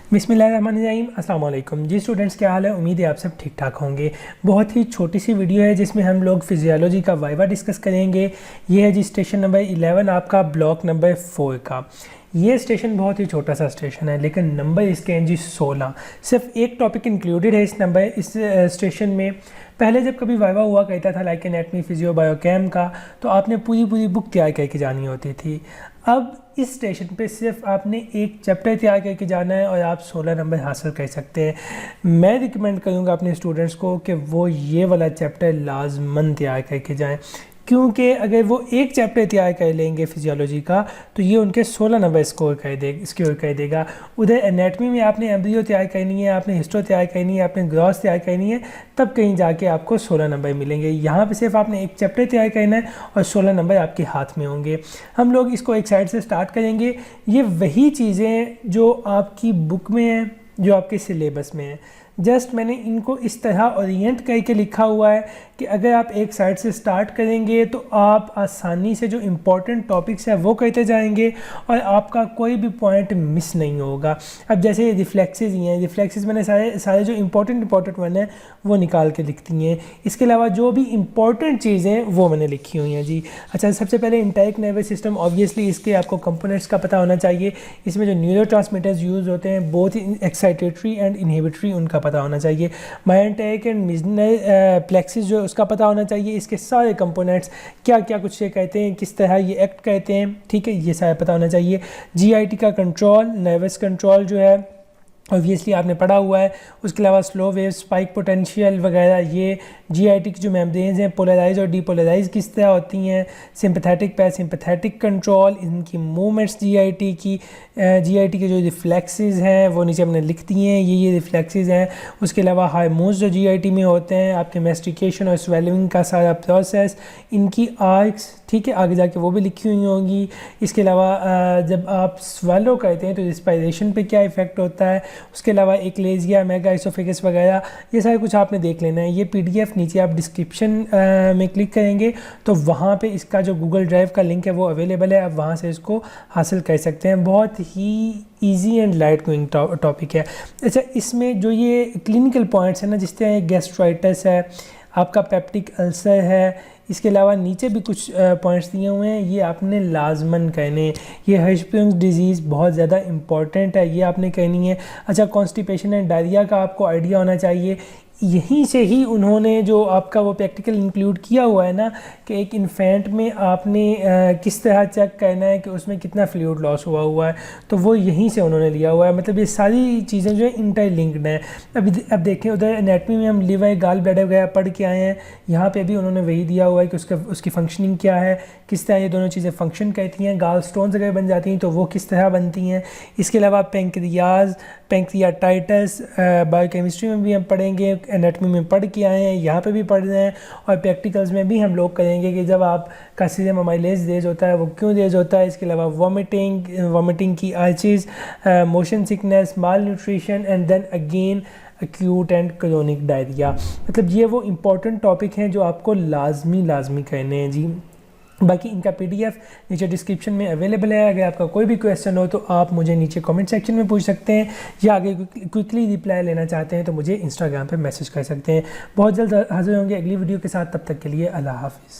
बिस्मिल्लाहिर्रहमानिर्रहीम। अस्सलाम वालेकुम जी स्टूडेंट्स, क्या हाल है? उम्मीद है आप सब ठीक ठाक होंगे। बहुत ही छोटी सी वीडियो है जिसमें हम लोग फिजियोलॉजी का वाइवा डिस्कस करेंगे। ये है जी स्टेशन नंबर 11 आपका ब्लॉक नंबर 4 का। ये स्टेशन बहुत ही छोटा सा स्टेशन है लेकिन नंबर इसके हैं जी 16। सिर्फ एक टॉपिक इंक्लूडेड है इस स्टेशन में। पहले जब कभी वाइवा हुआ कहता था लाइक एनाटमी फिजियो बायोकेम का, तो आपने पूरी बुक तैयार करके जानी होती थी। अब इस स्टेशन पे सिर्फ आपने एक चैप्टर तैयार करके जाना है और आप 16 नंबर हासिल कर सकते हैं। मैं रिकमेंड करूँगा अपने स्टूडेंट्स को कि वो ये वाला चैप्टर लाजमन तैयार करके जाएं, क्योंकि अगर वो एक चैप्टर तैयार कर लेंगे फिजियोलॉजी का तो ये उनके 16 नंबर स्कोर कर देगा। उधर एनाटमी में आपने एम्ब्रियो तैयार करनी है, आपने हिस्टो तैयार करनी है, आपने ग्रॉस तैयार करनी है, तब कहीं जाके आपको 16 नंबर मिलेंगे। यहाँ पे सिर्फ आपने एक चैप्टर तैयार करना है और 16 नंबर आपके हाथ में होंगे। हम लोग इसको एक साइड से स्टार्ट करेंगे। ये वही चीज़ें जो आपकी बुक में हैं, जो आपके सिलेबस में हैं, जस्ट मैंने इनको इस तरह ओरिएंट करके लिखा हुआ है कि अगर आप एक साइड से स्टार्ट करेंगे तो आप आसानी से जो इम्पोर्टेंट टॉपिक्स है वो करते जाएंगे और आपका कोई भी पॉइंट मिस नहीं होगा। अब जैसे ये रिफ्लेक्सेस ही हैं, रिफ्लेक्सेस मैंने सारे जो इम्पोर्टेंट वन है वो निकाल के लिख दी हैं। इसके अलावा जो भी इम्पोर्टेंट चीज़ें वो मैंने लिखी हुई हैं जी। अच्छा, सबसे पहले इंटेरिक नर्वस सिस्टम, ऑब्वियसली इसके आपको कंपोनेंट्स का पता होना चाहिए। इसमें जो न्यूरोट्रांसमीटर्स यूज़ होते हैं बोथ एक्साइटेटरी एंड इनहिबिटरी, उनका पता होना चाहिए। मायोटेरिक एंड मिजनल प्लेक्सिस जो उसका पता होना चाहिए। इसके सारे कंपोनेंट्स क्या क्या कुछ ये कहते हैं, किस तरह ये एक्ट करते हैं, ठीक है, ये सारा पता होना चाहिए। जीआईटी का कंट्रोल, नर्वस कंट्रोल जो है ऑब्वियसली आपने पढ़ा हुआ है। उसके अलावा स्लो वेव, स्पाइक पोटेंशियल वगैरह, ये जीआईटी की जो मेम्ब्रेन्स हैं पोलराइज और डीपोलराइज किस तरह होती हैं। सिंपैथेटिक पैरासिम्पैथेटिक कंट्रोल, इनकी मूवमेंट्स जीआईटी के जो रिफ्लेक्सेस हैं वो नीचे हमने लिख दिए हैं, ये रिफ्लेक्सेस हैं। उसके अलावा हार्मोन्स जो जीआईटी में होते हैं, आपके मैस्टिकेशन और स्वेलिंग का सारा प्रोसेस, इनकी आर्क्स, ठीक है, आगे जाके वो भी लिखी हुई होंगी। इसके अलावा जब आप स्वेलो करते हैं तो रिस्पायरेशन पे क्या इफ़ेक्ट होता है। उसके अलावा एक्लेजिया, मेगा इसोफेगस वगैरह, ये सारा कुछ आपने देख लेना है। ये पीडीएफ नीचे आप डिस्क्रिप्शन में क्लिक करेंगे तो वहाँ पे इसका जो गूगल ड्राइव का लिंक है वो अवेलेबल है, आप वहाँ से इसको हासिल कर सकते हैं। बहुत ही easy and light going topic है। अच्छा, इसमें जो ये क्लिनिकल पॉइंट्स हैं ना, जिस तरह गैस्ट्राइटिस है, आपका पेप्टिक अल्सर है, इसके अलावा नीचे भी कुछ पॉइंट्स दिए हुए हैं, ये आपने लाजमन कहने। ये हर्शपियर्स डिजीज़ बहुत ज़्यादा इंपॉर्टेंट है, ये आपने कहनी है। अच्छा, कॉन्स्टिपेशन एंड डायरिया का आपको आइडिया होना चाहिए। यहीं से ही उन्होंने जो आपका वो प्रैक्टिकल इंक्लूड किया हुआ है ना कि एक इन्फेंट में आपने किस तरह चेक करना है कि उसमें कितना फ्लूइड लॉस हुआ है, तो वो यहीं से उन्होंने लिया हुआ है। मतलब ये सारी चीज़ें जो है इंटरलिंक्ड हैं। अब देखें, उधर एनाटमी में हम लिवर, गाल ब्लैडर वगैरह पढ़ के आए हैं, यहाँ पे भी उन्होंने वही दिया हुआ है कि उसकी फंक्शनिंग क्या है, किस तरह ये दोनों चीज़ें फंक्शन करती हैं। गाल स्टोन्स अगर बन जाती हैं तो वो किस तरह बनती हैं। इसके अलावा पैंक्रियाटाइटिस बायोकेमिस्ट्री में भी हम पढ़ेंगे, एनाटमी में पढ़ के आए हैं, यहाँ पे भी पढ़ रहे हैं और प्रैक्टिकल्स में भी हम लोग करेंगे कि जब आपका सीरम अमाइलेज तेज होता है वो क्यों तेज होता है। इसके अलावा वॉमिटिंग की आर्चेज, motion sickness, malnutrition and then again acute and chronic diarrhoea. मतलब ये वो इम्पोर्टेंट टॉपिक हैं जो आपको लाजमी करने हैं जी। बाकी इनका पीडीएफ नीचे डिस्क्रिप्शन में अवेलेबल है। अगर आपका कोई भी क्वेश्चन हो तो आप मुझे नीचे कमेंट सेक्शन में पूछ सकते हैं, या आगे क्विकली रिप्लाई लेना चाहते हैं तो मुझे इंस्टाग्राम पे मैसेज कर सकते हैं। बहुत जल्द हाजिर होंगे अगली वीडियो के साथ, तब तक के लिए अल्लाह हाफिज़।